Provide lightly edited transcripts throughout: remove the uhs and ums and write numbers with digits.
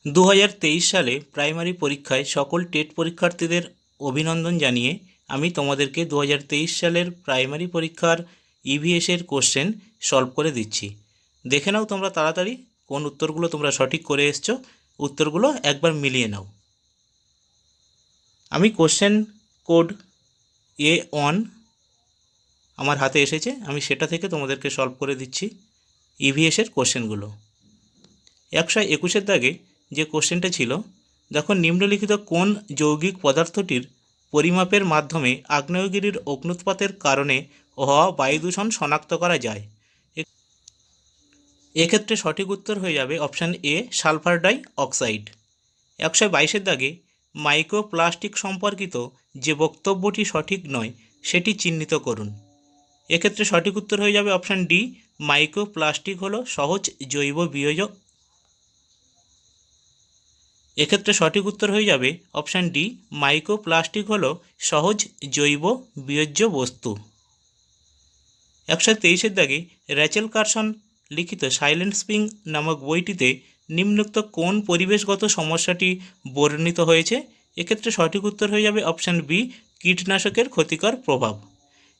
2023 সালে প্রাইমারি পরীক্ষায় সকল টেট পরীক্ষার্থীদের অভিনন্দন জানিয়ে আমি তোমাদেরকে 2023 সালের প্রাইমারি পরীক্ষার ইভিএসের কোশ্চেন সলভ করে দিচ্ছি। দেখে নাও তোমরা তাড়াতাড়ি কোন উত্তরগুলো তোমরা সঠিক করে এসছো, উত্তরগুলো একবার মিলিয়ে নাও। আমি কোশ্চেন কোড A1 আমার হাতে এসেছে, আমি সেটা থেকে তোমাদেরকে সলভ করে দিচ্ছি ইভিএসের কোশ্চেনগুলো। 121-এর দাগে যে কোশ্চেনটা ছিল, দেখো নিম্নলিখিত কোন যৌগিক পদার্থটির পরিমাপের মাধ্যমে আগ্নেয়গিরির অগ্নুৎপাতের কারণে হওয়া বায়ু দূষণ শনাক্ত করা যায়। এক্ষেত্রে সঠিক উত্তর হয়ে যাবে option A, sulphur die oxide. 122-এর দাগে মাইক্রোপ্লাস্টিক সম্পর্কিত যে বক্তব্যটি সঠিক নয় সেটি চিহ্নিত করুন। এক্ষেত্রে সঠিক উত্তর হয়ে যাবে অপশান ডি, মাইক্রোপ্লাস্টিক হলো সহজ জৈব বিয়োজক। এক্ষেত্রে সঠিক উত্তর হয়ে যাবে অপশান ডি, মাইক্রোপ্লাস্টিক হলো সহজ জৈব বিয়োজ্য বস্তু। 123-এর দাগে র্যাচেল কার্সন লিখিত সাইলেন্ট স্প্রিং নামক বইটিতে নিম্নোক্ত কোন পরিবেশগত সমস্যাটি বর্ণিত হয়েছে? এক্ষেত্রে সঠিক উত্তর হয়ে যাবে অপশান বি, কীটনাশকের ক্ষতিকর প্রভাব।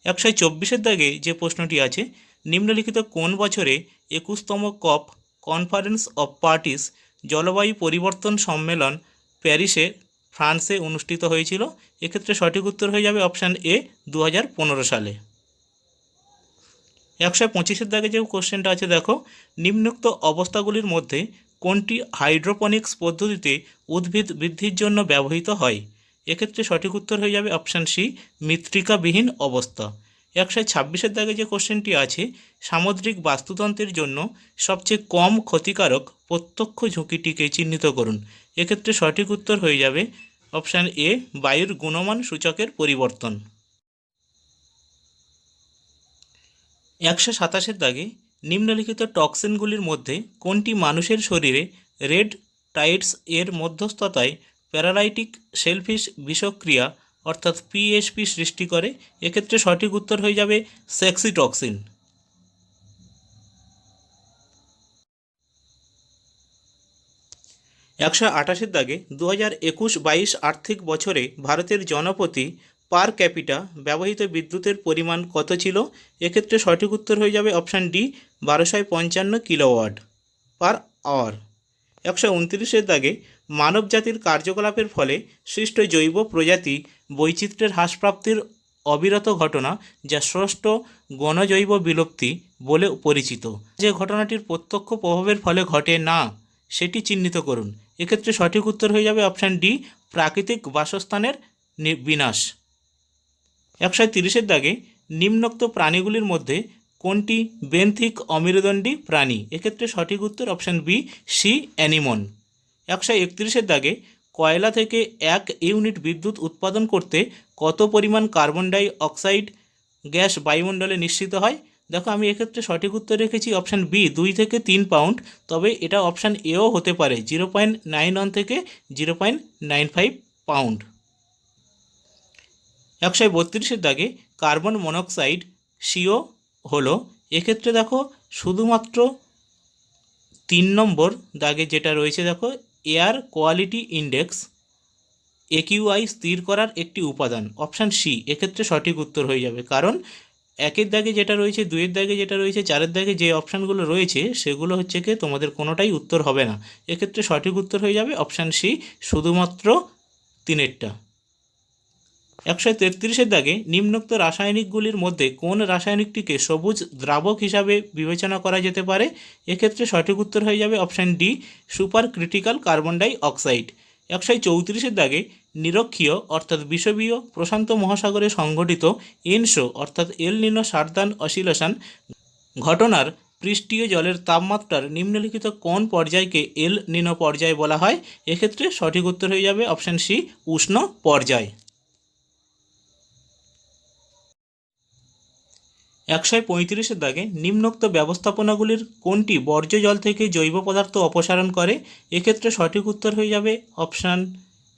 124-এর দাগে যে প্রশ্নটি আছে, নিম্নলিখিত কোন বছরে 21তম কপ কনফারেন্স অফ পার্টিস জলবায়ু পরিবর্তন সম্মেলন প্যারিসে ফ্রান্সে অনুষ্ঠিত হয়েছিল? এক্ষেত্রে সঠিক উত্তর হয়ে যাবে অপশান এ, 2015 সালে। 125-এর দাগে যে কোশ্চেনটা আছে, দেখো নিম্নোক্ত অবস্থাগুলির মধ্যে কোনটি হাইড্রোপনিক্স পদ্ধতিতে উদ্ভিদ বৃদ্ধির জন্য ব্যবহৃত হয়? এক্ষেত্রে সঠিক উত্তর হয়ে যাবে অপশান সি, মৃত্তিকাবিহীন অবস্থা। 126-এর দাগে যে কোশ্চেনটি আছে, সামুদ্রিক বাস্তুতন্ত্রের জন্য সবচেয়ে কম ক্ষতিকারক প্রত্যক্ষ ঝুঁকিটিকে চিহ্নিত করুন। এক্ষেত্রে সঠিক উত্তর হয়ে যাবে অপশান এ, বায়ুর গুণমান সূচকের পরিবর্তন। 127-এর দাগে নিম্নলিখিত টক্সিনগুলির মধ্যে কোনটি মানুষের শরীরে রেড টাইডস এর মধ্যস্থতায় প্যারালাইটিক শেলফিশ বিষক্রিয়া অর্থাৎ পিএসপি সৃষ্টি করে? এক্ষেত্রে সঠিক উত্তর হয়ে যাবে সেক্সিটক্সিন। 128-এর দাগে 2021-22 আর্থিক বছরে ভারতের জনপ্রতি পার ক্যাপিটা ব্যবহৃত বিদ্যুতের পরিমাণ কত ছিল? এক্ষেত্রে সঠিক উত্তর হয়ে যাবে option D, 1255 kilowatt per hour. 129-এর দাগে মানব জাতির কার্যকলাপের ফলে সৃষ্ট জৈব প্রজাতি বৈচিত্র্যের হ্রাসপ্রাপ্তির অবিরত ঘটনা যা ষষ্ঠ গণজৈব বিলুপ্তি বলে পরিচিত, যে ঘটনাটির প্রত্যক্ষ প্রভাবের ফলে ঘটে না সেটি চিহ্নিত করুন। এক্ষেত্রে সঠিক উত্তর হয়ে যাবে অপশান ডি, প্রাকৃতিক বাসস্থানের বিনাশ। 130-এর দাগে নিম্নোক্ত প্রাণীগুলির মধ্যে কোনটি বেন্থিক অমেরুদণ্ডী প্রাণী? এক্ষেত্রে সঠিক উত্তর অপশান বি, সি অ্যানিমন। 131-এর দাগে কয়লা থেকে 1 ইউনিট বিদ্যুৎ উৎপাদন করতে কত পরিমাণ কার্বন ডাই অক্সাইড গ্যাস বায়ুমণ্ডলে নিঃসৃত হয়? দেখো আমি এক্ষেত্রে সঠিক উত্তর রেখেছি অপশান বি, 2 থেকে 3 পাউন্ড, তবে এটা অপশান এও হতে পারে, 0.91 থেকে 0.95 পাউন্ড। 132-এর দাগে কার্বন মনোক্সাইড সিও হলো, এক্ষেত্রে দেখো শুধুমাত্র 3 নম্বর দাগে যেটা রয়েছে, দেখো এয়ার কোয়ালিটি ইন্ডেক্স AQI স্থির করার একটি উপাদান, অপশান সি। এক্ষেত্রে সঠিক উত্তর হয়ে যাবে, কারণ 1-এর দাগে যেটা রয়েছে, 2-এর দাগে যেটা রয়েছে, 4-এর দাগে যে অপশানগুলো রয়েছে সেগুলো হচ্ছে কি তোমাদের কোনোটাই উত্তর হবে না। এক্ষেত্রে সঠিক উত্তর হয়ে যাবে অপশান সি, শুধুমাত্র 3-এরটা। 133-এর দাগে নিম্নোক্ত রাসায়নিকগুলির মধ্যে কোন রাসায়নিকটিকে সবুজ দ্রাবক হিসাবে বিবেচনা করা যেতে পারে? এক্ষেত্রে সঠিক উত্তর হয়ে যাবে option D, super critical carbon die oxide. 134-এর দাগে নিরক্ষীয় অর্থাৎ বিষুবীয় প্রশান্ত মহাসাগরে সংঘটিত এনসো অর্থাৎ এল নিনো সার্দান অসিলেশন ঘটনার পৃষ্ঠীয় জলের তাপমাত্রার নিম্নলিখিত কোন পর্যায়কে এল নিনো পর্যায় বলা হয়? এক্ষেত্রে সঠিক উত্তর হয়ে যাবে অপশান সি, উষ্ণ পর্যায়। 135-এর দাগে নিম্নোক্ত ব্যবস্থাপনাগুলির কোনটি বর্জ্য জল থেকে জৈব পদার্থ অপসারণ করে? এক্ষেত্রে সঠিক উত্তর হয়ে যাবে অপশান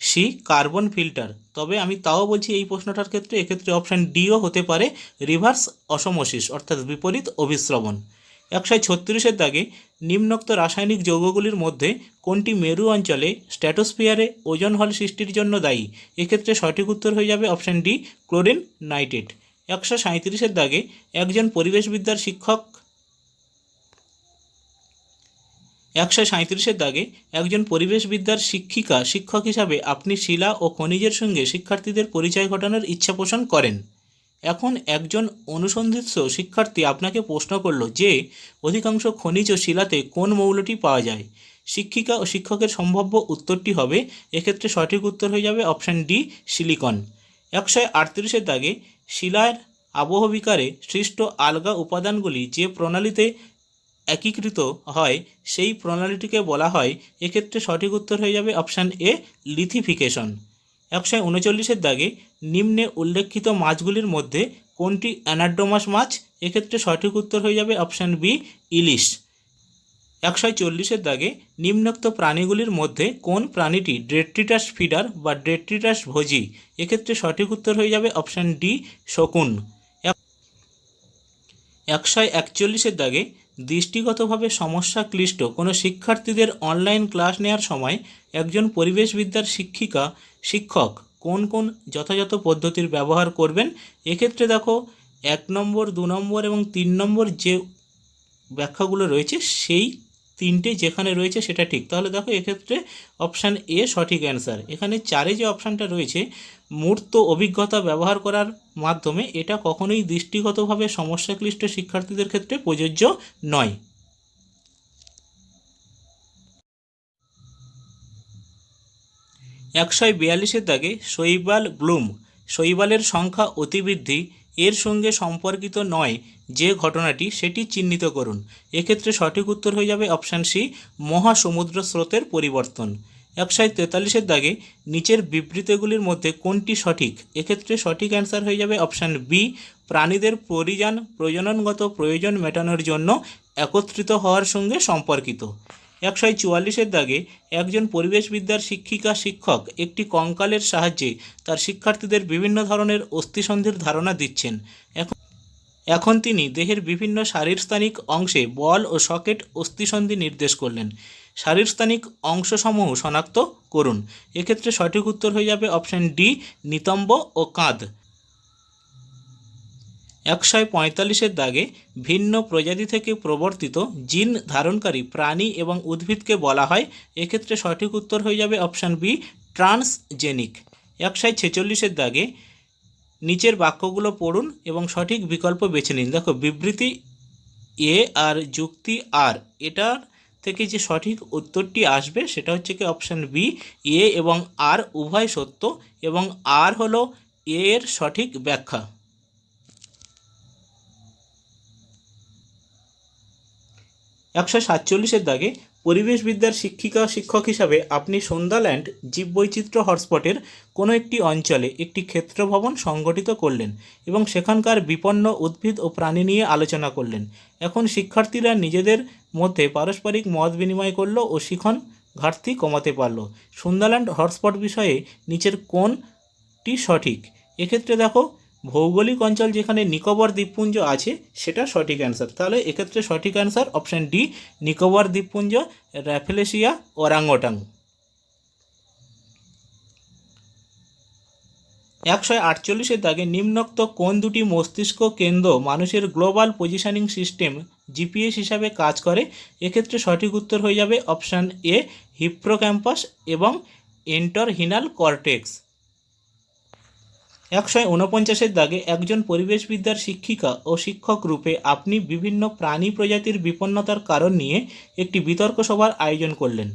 সি, কার্বন ফিল্টার। তবে আমি তাও বলছি এই প্রশ্নটার ক্ষেত্রে এক্ষেত্রে অপশান ডিও হতে পারে, রিভার্স অসমোসিস অর্থাৎ বিপরীত অভিস্রবণ। 136-এর দাগে নিম্নোক্ত রাসায়নিক যৌগগুলির মধ্যে কোনটি মেরু অঞ্চলে স্ট্র্যাটোস্ফিয়ারে ওজোন হল সৃষ্টির জন্য দায়ী? এক্ষেত্রে সঠিক উত্তর হয়ে যাবে অপশান ডি, ক্লোরিন নাইট্রেট। 137-এর দাগে একজন পরিবেশবিদ্যার শিক্ষক 137-এর দাগে একজন পরিবেশবিদ্যার শিক্ষক হিসাবে আপনি শিলা ও খনিজের সঙ্গে শিক্ষার্থীদের পরিচয় ঘটানোর ইচ্ছা পোষণ করেন। এখন একজন অনুসন্ধিৎস শিক্ষার্থী আপনাকে প্রশ্ন করল যে অধিকাংশ খনিজ ও শিলাতে কোন মৌলটি পাওয়া যায়। শিক্ষিকা ও শিক্ষকের সম্ভাব্য উত্তরটি হবে, এক্ষেত্রে সঠিক উত্তর হয়ে যাবে অপশান ডি, সিলিকন। 138-এর দাগে শিলার আবহবিকারে সৃষ্ট আলগা উপাদানগুলি যে প্রণালীতে একীকৃত হয় সেই প্রণালীটিকে বলা হয়, এক্ষেত্রে সঠিক উত্তর হয়ে যাবে অপশান এ, লিথিফিকেশন। 139-এর দাগে নিম্নে উল্লেখিত মাছগুলির মধ্যে কোনটি অ্যানাড্রোমাস মাছ? এক্ষেত্রে সঠিক উত্তর হয়ে যাবে অপশান বি, ইলিশ। 140-এর দাগে নিম্নোক্ত প্রাণীগুলির মধ্যে কোন প্রাণীটি ডেট্রিটাস ফিডার বা ডেট্রিটাস ভোজী? এক্ষেত্রে সঠিক উত্তর হয়ে যাবে অপশান ডি, শকুন। 141-এর দাগে দৃষ্টিগতভাবে সমস্যাক্লিষ্ট কোনো শিক্ষার্থীদের অনলাইন ক্লাস নেওয়ার সময় একজন পরিবেশবিদ্যার শিক্ষক কোন কোন যথাযথ পদ্ধতির ব্যবহার করবেন? এক্ষেত্রে দেখো 1 নম্বর, 2 নম্বর এবং 3 নম্বর যে ব্যাখ্যাগুলো রয়েছে সেই 3টে যেখানে রয়েছে সেটা ঠিক। তাহলে দেখো এক্ষেত্রে অপশান এ সঠিক অ্যান্সার। এখানে 4-এ যে অপশানটা রয়েছে মূর্ত অভিজ্ঞতা ব্যবহার করার মাধ্যমে, এটা কখনোই দৃষ্টিগতভাবে সমস্যাক্লিষ্ট শিক্ষার্থীদের ক্ষেত্রে প্রযোজ্য নয়। 142-এর দাগে শৈবাল ব্লুম, শৈবালের সংখ্যা অতিবৃদ্ধি এর সঙ্গে সম্পর্কিত নয় যে ঘটনাটি, সেটি চিহ্নিত করুন। এক্ষেত্রে সঠিক উত্তর হয়ে যাবে অপশান সি, মহাসমুদ্র স্রোতের পরিবর্তন। 143-এর দাগে নিচের বিবৃতিগুলির মধ্যে কোনটি সঠিক? এক্ষেত্রে সঠিক অ্যান্সার হয়ে যাবে অপশান বি, প্রাণীদের প্রজননগত প্রয়োজন মেটানোর জন্য একত্রিত হওয়ার সঙ্গে সম্পর্কিত। 144-এর দাগে একজন পরিবেশবিদ্যার শিক্ষক একটি কঙ্কালের সাহায্যে তার শিক্ষার্থীদের বিভিন্ন ধরনের অস্থিসন্ধির ধারণা দিচ্ছেন। এখন তিনি দেহের বিভিন্ন শারীরস্থানিক অংশে বল ও সকেট অস্থিসন্ধি নির্দেশ করলেন। শারীরস্থানিক অংশসমূহ শনাক্ত করুন। এক্ষেত্রে সঠিক উত্তর হয়ে যাবে অপশান ডি, নিতম্ব ও কাঁধ। 145-এর দাগে ভিন্ন প্রজাতি থেকে প্রবর্তিত জিন ধারণকারী প্রাণী এবং উদ্ভিদকে বলা হয়। এক্ষেত্রে সঠিক উত্তর হয়ে যাবে অপশান বি, ট্রান্সজেনিক। 146-এর দাগে নিচের বাক্যগুলো পড়ুন এবং সঠিক বিকল্প বেছে নিন। দেখো বিবৃতি এ আর যুক্তি আর, এটার থেকে যে সঠিক উত্তরটি আসবে সেটা হচ্ছে কি অপশান বি, এ এবং আর উভয় সত্য এবং আর হলো এ এর সঠিক ব্যাখ্যা। 147-এর দাগে পরিবেশবিদ্যার শিক্ষক হিসাবে আপনি সন্ধ্যাল্যান্ড জীববৈচিত্র্য হটস্পটের কোনো একটি অঞ্চলে একটি ক্ষেত্র ভবন সংগঠিত করলেন এবং সেখানকার বিপন্ন উদ্ভিদ ও প্রাণী নিয়ে আলোচনা করলেন। এখন শিক্ষার্থীরা নিজেদের মধ্যে পারস্পরিক মত বিনিময় করলো ও শিখন ঘাটতি কমাতে পারল। সন্ধ্যাল্যান্ড হটস্পট বিষয়ে নিচের কোনটি সঠিক? এক্ষেত্রে দেখো ভৌগোলিক অঞ্চল যেখানে নিকোবর দ্বীপপুঞ্জ আছে সেটা সঠিক অ্যান্সার। তাহলে এক্ষেত্রে সঠিক অ্যান্সার অপশান ডি, নিকোবর দ্বীপপুঞ্জ, র্যাফেলেশিয়া, ওরাংওটাং। 148-এর দাগে নিম্নোক্ত কোন দুটি মস্তিষ্ক কেন্দ্র মানুষের গ্লোবাল পজিশনিং সিস্টেম জিপিএস হিসাবে কাজ করে? এক্ষেত্রে সঠিক উত্তর হয়ে যাবে অপশান এ, হিপ্পোক্যাম্পাস এবং এন্টরহিনাল কর্টেক্স। 149-এর দাগে একজন পরিবেশবিদ্যার শিক্ষিকা ও শিক্ষক রূপে আপনি বিভিন্ন প্রাণী প্রজাতির বিপন্নতার কারণ নিয়ে একটি বিতর্ক সভার আয়োজন করলেন।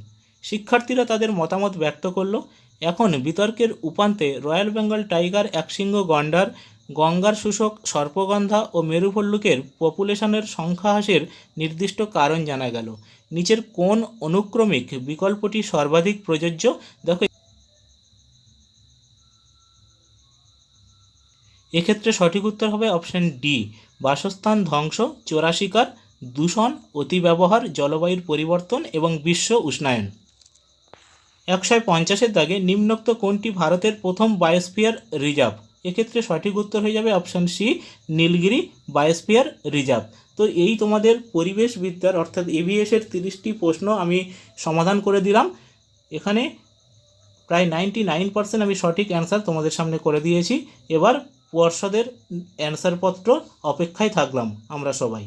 শিক্ষার্থীরা তাদের মতামত ব্যক্ত করলো। এখন বিতর্কের উপান্তে রয়্যাল বেঙ্গল টাইগার, একশৃঙ্গ গন্ডার, গঙ্গার শুশক, সর্পগন্ধা ও মেরু ভল্লুকের পপুলেশনের সংখ্যা হ্রাসের নির্দিষ্ট কারণ জানা গেল। নিচের কোন অনুক্রমিক বিকল্পটি সর্বাধিক প্রযোজ্য? দেখো এক্ষেত্রে সঠিক উত্তর হবে অপশান ডি, বাসস্থান ধ্বংস, চোরা শিকার, দূষণ, অতিব্যবহার, জলবায়ুর পরিবর্তন এবং বিশ্ব উষ্ণায়ন। 150-এর দাগে নিম্নোক্ত কোনটি ভারতের প্রথম বায়োস্ফিয়ার রিজার্ভ? এক্ষেত্রে সঠিক উত্তর হয়ে যাবে option C, Nilgiri biosphere reserve. তো এই তোমাদের পরিবেশবিদ্যার অর্থাৎ এভিএসের 30টি প্রশ্ন আমি সমাধান করে দিলাম। এখানে প্রায় 99% আমি সঠিক অ্যান্সার তোমাদের সামনে করে দিয়েছি। এবার পর্ষদের অ্যান্সারপত্র অপেক্ষায় থাকলাম আমরা সবাই।